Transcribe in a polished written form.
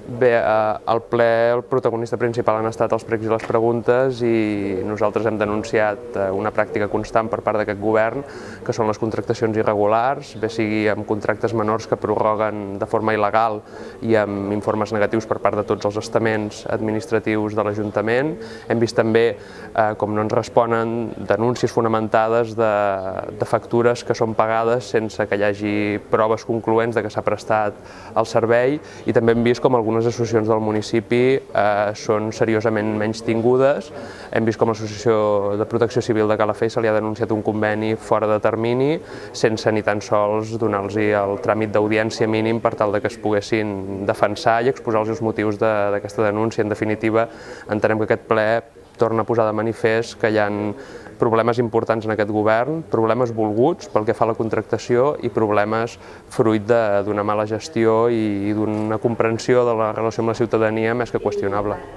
Bé, al ple el protagonista principal han estat els pregs i les preguntes i nosaltres hem denunciat una pràctica constant per part d'aquest govern, que són les contractacions irregulars, bé sigui amb contractes menors que prorroguen de forma il·legal i amb informes negatius per part de tots els estaments administratius de l'Ajuntament. Hem vist també com no ens responen denúncies fonamentades de factures que són pagades sense que hi hagi proves concloents de que s'ha prestat el servei, i també hem vist com algunes associacions del municipi són seriosament menystingudes. Hem vist com l'Associació de Protecció Civil de Calafell se li ha denunciat un conveni fora de termini sense ni tan sols donar-los el tràmit d'audiència mínim per tal que es poguessin defensar i exposar els motius d'aquesta denúncia. En definitiva, entenem que aquest ple torna a posar de manifest que hi ha problemes importants en aquest govern, problemes volguts pel que fa a la contractació i problemes fruit d'una mala gestió i d'una comprensió de la relació amb la ciutadania més que qüestionable.